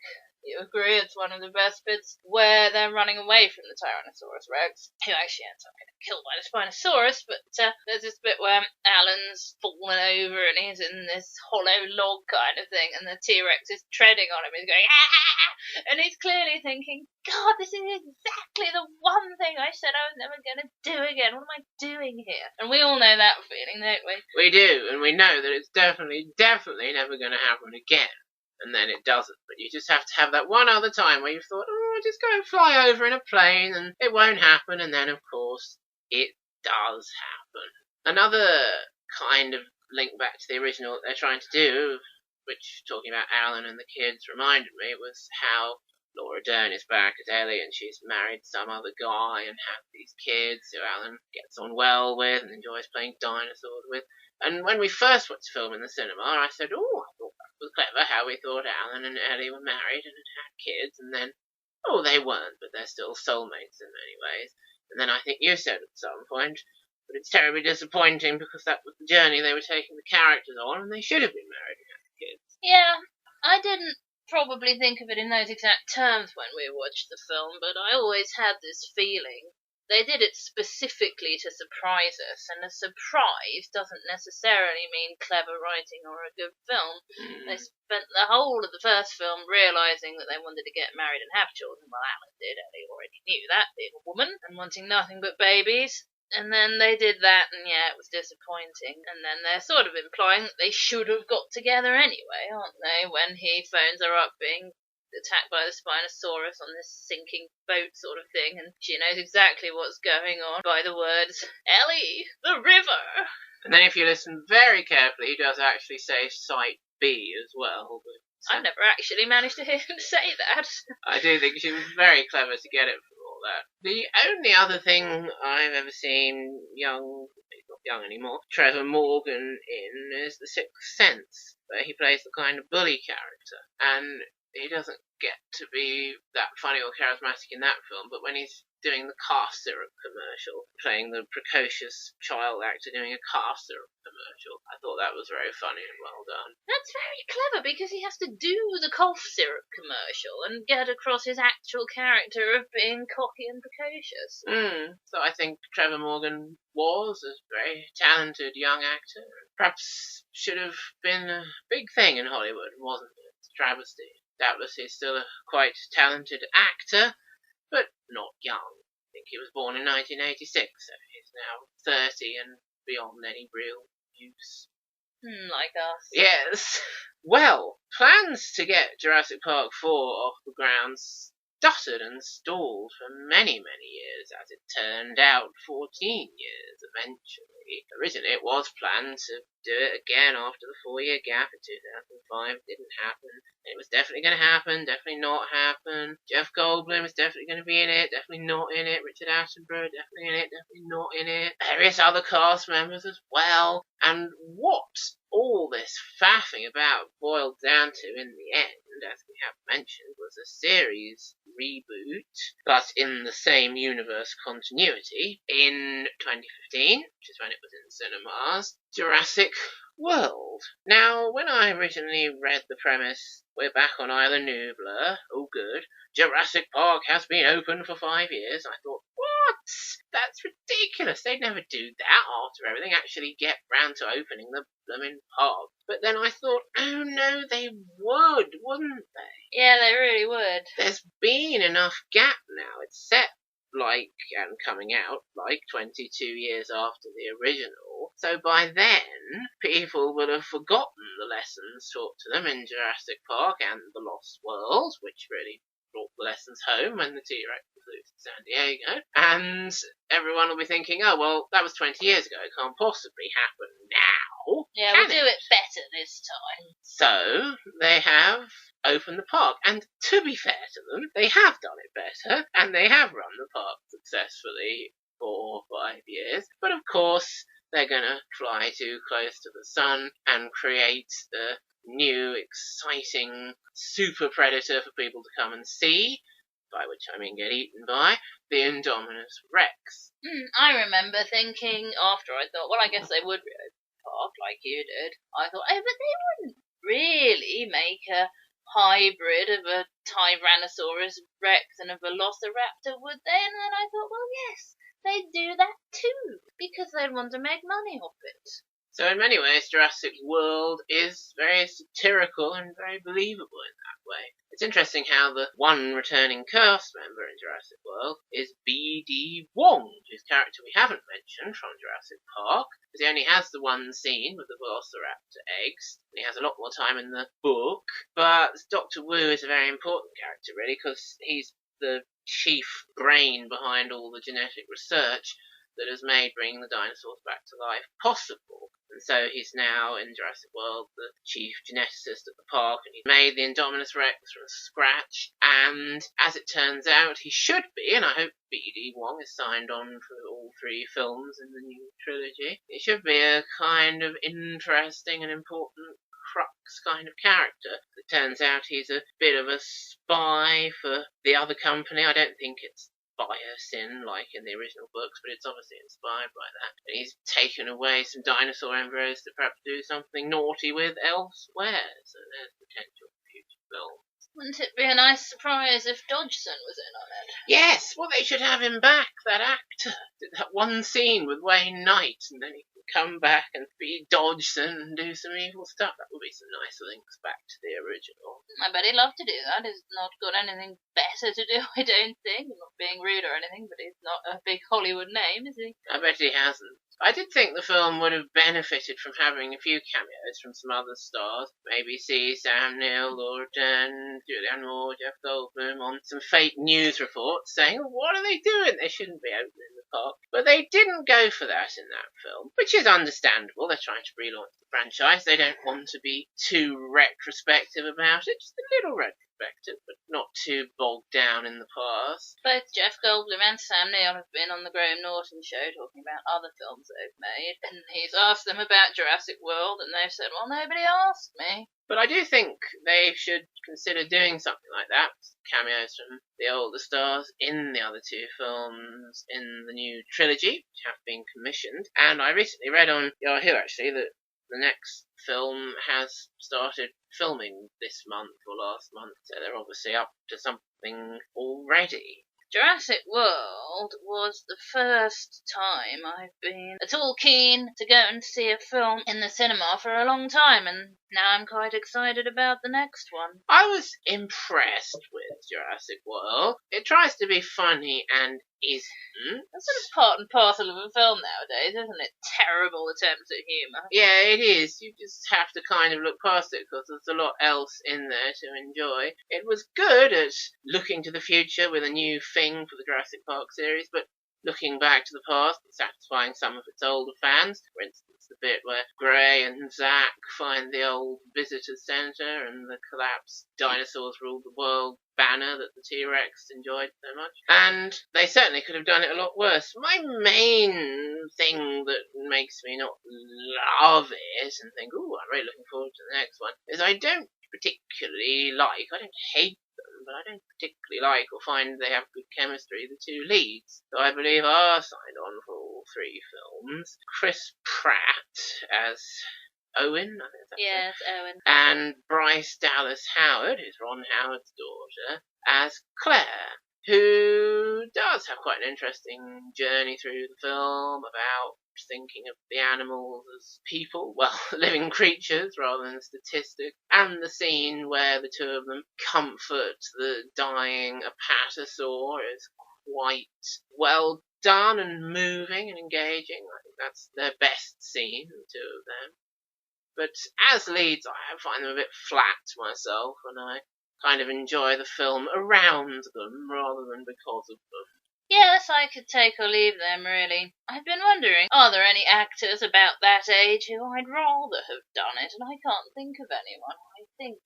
You agree it's one of the best bits where they're running away from the Tyrannosaurus Rex, who actually ends up getting killed by the Spinosaurus, but there's this bit where Alan's fallen over and he's in this hollow log kind of thing, and the T-Rex is treading on him, he's going, ah! And he's clearly thinking, God, this is exactly the one thing I said I was never going to do again. What am I doing here? And we all know that feeling, don't we? We do, and we know that it's definitely never going to happen again. And then it doesn't. But you just have to have that one other time where you've thought, oh, just go and fly over in a plane, and it won't happen. And then, of course, it does happen. Another kind of link back to the original that they're trying to do, which, talking about Alan and the kids, reminded me, was how Laura Dern is back as Ellie, and she's married some other guy and has these kids who Alan gets on well with and enjoys playing dinosaurs with. And when we first went to film in the cinema, I said, oh, I thought that was clever how we thought Alan and Ellie were married and had kids, and then, oh, they weren't, but they're still soulmates in many ways. And then I think you said at some point, but it's terribly disappointing because that was the journey they were taking the characters on, and they should have been married and had kids. Yeah, I didn't probably think of it in those exact terms when we watched the film, but I always had this feeling. They did it specifically to surprise us, and a surprise doesn't necessarily mean clever writing or a good film. They spent the whole of the first film realising that they wanted to get married and have children. Well, Alan did, Ellie already knew that, being a woman, and wanting nothing but babies. And then they did that, and yeah, it was disappointing. And then they're sort of implying that they should have got together anyway, aren't they, when he phones her up being attacked by the Spinosaurus on this sinking boat sort of thing, and she knows exactly what's going on by the words, Ellie, the river! And then if you listen very carefully, he does actually say Site B as well. But I've never actually managed to hear him say that. I do think she was very clever to get it from all that. The only other thing I've ever seen he's not young anymore, Trevor Morgan in is The Sixth Sense, where he plays the kind of bully character. And he doesn't get to be that funny or charismatic in that film, but when he's doing the cough syrup commercial, playing the precocious child actor doing a cough syrup commercial, I thought that was very funny and well done. That's very clever, because he has to do the cough syrup commercial and get across his actual character of being cocky and precocious. So I think Trevor Morgan was a very talented young actor. Perhaps should have been a big thing in Hollywood, wasn't it? It's a travesty. Doubtless he's still a quite talented actor, but not young. I think he was born in 1986, so he's now 30 and beyond any real use. Like us. Yes. Well, plans to get Jurassic Park 4 off the ground stuttered and stalled for many, many years, as it turned out 14 years eventually. Originally it was planned to do it again after the 4-year gap in 2005. It didn't happen. It was definitely going to happen, definitely not happen. Jeff Goldblum is definitely going to be in it, definitely not in it. Richard Attenborough, definitely in it, definitely not in it. Various other cast members as well. And what all this faffing about boiled down to in the end, as we have mentioned, was a series reboot, but in the same universe continuity, in 2015, which is when it was in cinemas, Jurassic World. Now, when I originally read the premise, we're back on Isla Nublar, oh good, Jurassic Park has been open for 5 years, I thought, what? That's ridiculous. They'd never do that after everything, actually get round to opening the blooming park. But then I thought, oh no, they would, wouldn't they? Yeah, they really would. There's been enough gap now. It's set and coming out 22 years after the original. So by then, people will have forgotten the lessons taught to them in Jurassic Park and The Lost World, which really brought the lessons home when the T-Rex was loose in San Diego. And everyone will be thinking, oh, well, that was 20 years ago. It can't possibly happen now. Yeah, we'll do it better this time. So, they have opened the park. And to be fair to them, they have done it better. And they have run the park successfully for 5 years. But of course, they're going to fly too close to the sun and create the new, exciting super predator for people to come and see, by which I mean get eaten by, the Indominus Rex. I remember thinking, after I thought, well, I guess they would reopen the park like you did. I thought, oh, but they wouldn't really make a hybrid of a Tyrannosaurus Rex and a Velociraptor, would they? And then I thought, well, yes, they'd do that too, because they'd want to make money off it. So in many ways, Jurassic World is very satirical and very believable in that way. It's interesting how the one returning cast member in Jurassic World is B.D. Wong, whose character we haven't mentioned from Jurassic Park, because he only has the one scene with the Velociraptor eggs, and he has a lot more time in the book. But Dr. Wu is a very important character, really, because he's the chief brain behind all the genetic research that has made bringing the dinosaurs back to life possible. And so he's now, in Jurassic World, the chief geneticist at the park, and he's made the Indominus Rex from scratch. And as it turns out, he should be, and I hope B.D. Wong is signed on for all 3 films in the new trilogy. He should be a kind of interesting and important crux kind of character. It turns out he's a bit of a spy for the other company. I don't think it's biosyn like in the original books, but it's obviously inspired by that. And he's taken away some dinosaur embryos to perhaps do something naughty with elsewhere, so there's potential for future films. Wouldn't it be a nice surprise if Dodgson was in on it? Yes, well, they should have him back, that actor. Did that one scene with Wayne Knight, and then he can come back and be Dodgson and do some evil stuff. That would be some nice links back to the original. I bet he'd love to do that. He's not got anything better to do, I don't think. I'm not being rude or anything, but he's not a big Hollywood name, is he? I bet he hasn't. I did think the film would have benefited from having a few cameos from some other stars. Maybe see Sam Neill, Laura Dern, Julianne Moore, Jeff Goldblum on some fake news reports saying, oh, what are they doing? They shouldn't be opening the park. But they didn't go for that in that film, which is understandable. They're trying to relaunch the franchise. They don't want to be too retrospective about it, just a little retrospective, but not too bogged down in the past. Both Jeff Goldblum and Sam Neill have been on the Graham Norton show talking about other films they've made, and he's asked them about Jurassic World, and they've said, well, nobody asked me. But I do think they should consider doing something like that. Cameos from the older stars in the other 2 films in the new trilogy, which have been commissioned. And I recently read on Yahoo, actually, that the next film has started filming this month or last month, so they're obviously up to something already. Jurassic World was the first time I've been at all keen to go and see a film in the cinema for a long time, and now I'm quite excited about the next one. I was impressed with Jurassic World. It tries to be funny and isn't. That's sort of part and parcel of a film nowadays, isn't it? Terrible attempts at humour. Yeah, it is. You just have to kind of look past it because there's a lot else in there to enjoy. It was good at looking to the future with a new thing for the Jurassic Park series, but looking back to the past and satisfying some of its older fans. For instance, the bit where Gray and Zack find the old visitor centre and the collapsed dinosaurs rule the world banner that the T-Rex enjoyed so much. And they certainly could have done it a lot worse. My main thing that makes me not love it and think, ooh, I'm really looking forward to the next one, is I don't hate them, but I don't particularly like or find they have good chemistry, the 2 leads, who I believe are signed on for all 3 films. Chris Pratt as Owen, I think that's Yes, Owen. and Bryce Dallas Howard, who's Ron Howard's daughter, as Claire, who does have quite an interesting journey through the film about thinking of the animals as people, well, living creatures rather than statistics, and the scene where the 2 of them comfort the dying apatosaur is quite well done and moving and engaging. I think that's their best scene, the 2 of them. But as leads, I find them a bit flat myself, and I kind of enjoy the film around them rather than because of them. Yes, I could take or leave them, really. I've been wondering, are there any actors about that age who I'd rather have done it, and I can't think of anyone. I think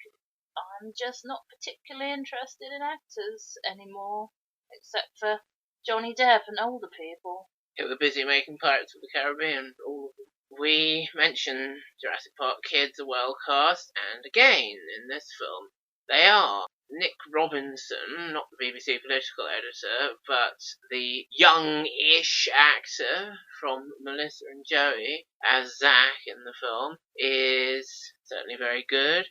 I'm just not particularly interested in actors anymore, except for Johnny Depp and older people. Who were busy making Pirates of the Caribbean, all of them. We mention Jurassic Park kids are well cast, and again, in this film, they are. Nick Robinson, not the BBC political editor, but the young-ish actor from Melissa and Joey as Zach in the film, is certainly very good.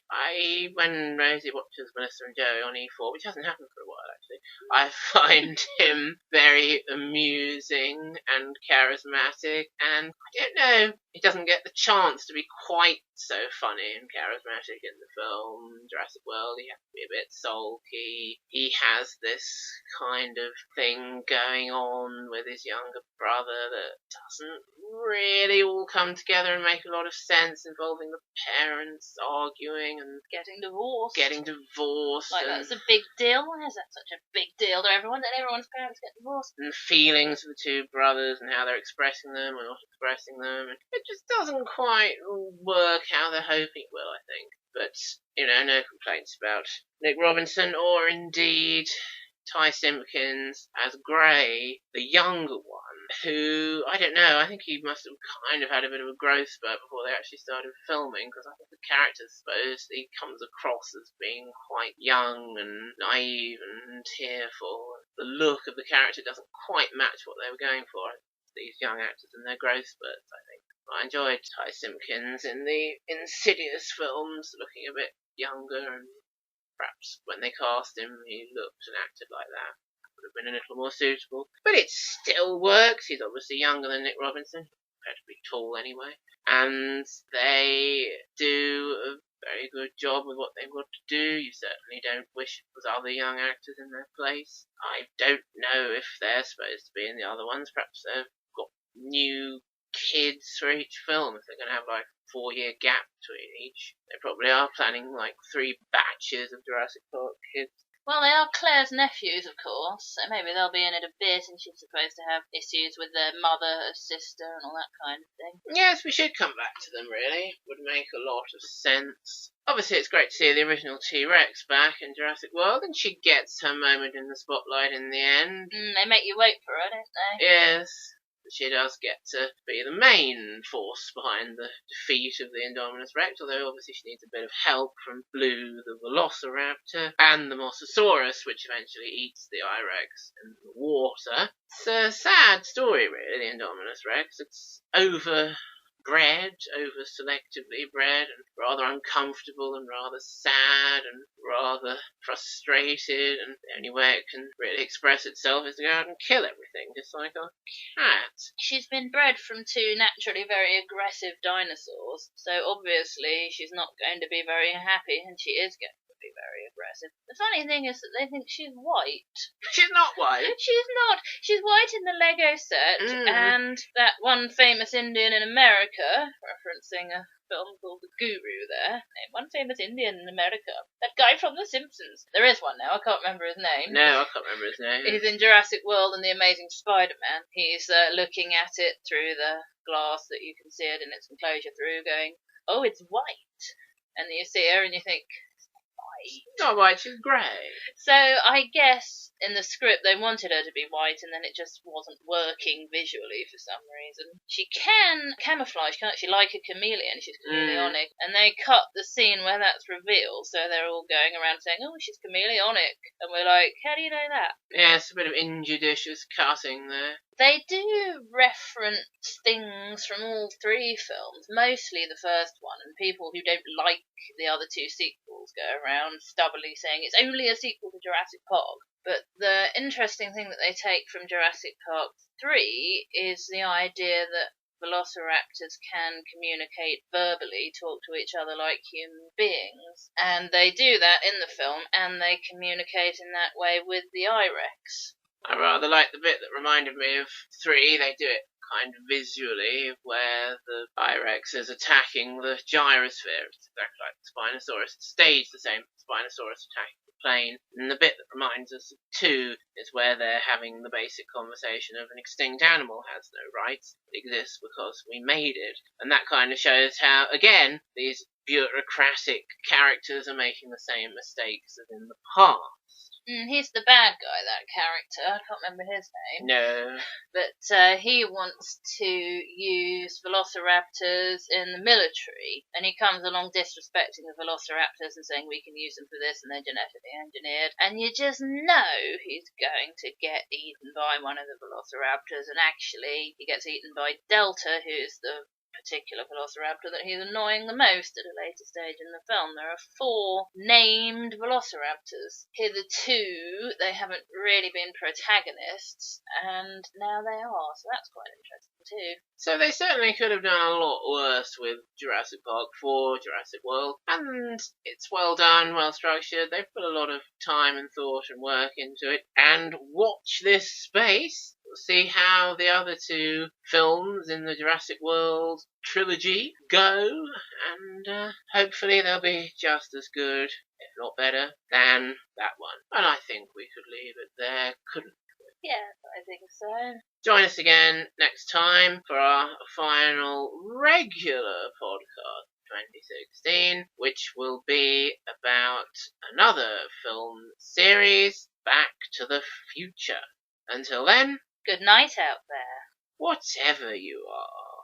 When Rosie watches Melissa and Joey on E4, which hasn't happened for a while actually, I find him very amusing and charismatic, and I don't know, he doesn't get the chance to be quite so funny and charismatic in the film Jurassic World. He has to be a bit sulky. He has this kind of thing going on with his younger brother that doesn't really all come together and make a lot of sense, involving the parents arguing and getting divorced. Like, that's a big deal. Why is that such a big deal to everyone that everyone's parents get divorced? And the feelings of the two brothers and how they're expressing them or not expressing them. It just doesn't quite work how they're hoping it will, I think. But, no complaints about Nick Robinson or indeed Ty Simpkins as Gray, the younger one, who, I don't know, I think he must have kind of had a bit of a growth spurt before they actually started filming, because I think the character, he comes across as being quite young and naive and tearful. The look of the character doesn't quite match what they were going for, these young actors in their growth spurts, I think. I enjoyed Ty Simpkins in the Insidious films, looking a bit younger, and perhaps when they cast him, he looked and acted like that. Would have been a little more suitable. But it still works. He's obviously younger than Nick Robinson. Had to be tall anyway. And they do a very good job with what they've got to do. You certainly don't wish it was other young actors in their place. I don't know if they're supposed to be in the other ones. Perhaps they've got new kids for each film, if they're going to have like a 4-year gap between each. They probably are planning like 3 batches of Jurassic Park kids. Well, they are Claire's nephews, of course, so maybe they'll be in it a bit, and she's supposed to have issues with their mother, her sister, and all that kind of thing. Yes, we should come back to them, really. Would make a lot of sense. Obviously, it's great to see the original T-Rex back in Jurassic World, and she gets her moment in the spotlight in the end. They make you wait for her, don't they? Yes. She does get to be the main force behind the defeat of the Indominus Rex, although obviously she needs a bit of help from Blue the Velociraptor and the Mosasaurus, which eventually eats the I-Rex in the water. It's a sad story, really, the Indominus Rex. It's over-selectively bred, and rather uncomfortable and rather sad and rather frustrated, and the only way it can really express itself is to go out and kill everything, just like our cat. She's been bred from 2 naturally very aggressive dinosaurs, so obviously she's not going to be very happy, and she is going to be very aggressive. The funny thing is that they think she's white. She's not white. She's not. She's white in the Lego set, and that one famous Indian in America, referencing a film called The Guru there, one famous Indian in America, that guy from The Simpsons. There is one now, I can't remember his name. No, I can't remember his name. He's in Jurassic World and The Amazing Spider-Man. He's looking at it through the glass that you can see it in its enclosure through, going, oh, it's white. And you see her and you think, She's not white, she's grey. So I guess in the script they wanted her to be white, and then it just wasn't working visually for some reason. She can camouflage, can't she? Like a chameleon, she's chameleonic. And they cut the scene where that's revealed, so they're all going around saying, oh, she's chameleonic. And we're like, how do you know that? Yeah, it's a bit of injudicious cutting there. They do reference things from all 3 films, mostly the first one, and people who don't like the other 2 sequels go around stubbornly saying it's only a sequel to Jurassic Park. But the interesting thing that they take from Jurassic Park 3 is the idea that velociraptors can communicate verbally, talk to each other like human beings. And they do that in the film, and they communicate in that way with the I-Rex. I rather like the bit that reminded me of 3. They do it kind of visually, where the I-Rex is attacking the gyrosphere. It's exactly like the Spinosaurus. It staged the same Spinosaurus attacking the plane. And the bit that reminds us of 2 is where they're having the basic conversation of an extinct animal has no rights. It exists because we made it. And that kind of shows how, again, these bureaucratic characters are making the same mistakes as in the past. He's the bad guy, that character. I can't remember his name. No. But he wants to use velociraptors in the military, and he comes along disrespecting the velociraptors and saying we can use them for this and they're genetically engineered. And you just know he's going to get eaten by one of the velociraptors, and actually he gets eaten by Delta, who's the particular velociraptor that he's annoying the most at a later stage in the film. There are 4 named velociraptors. Hitherto, they haven't really been protagonists, and now they are, so that's quite interesting too. So they certainly could have done a lot worse with Jurassic Park 4, Jurassic World, and it's well done, well structured. They've put a lot of time and thought and work into it. And watch this space. We'll see how the other 2 films in the Jurassic World trilogy go, and hopefully they'll be just as good, if not better, than that one. And I think we could leave it there, couldn't we? Yeah, I think so. Join us again next time for our final regular podcast 2016, which will be about another film series, Back to the Future. Until then, good night out there. whatever you are.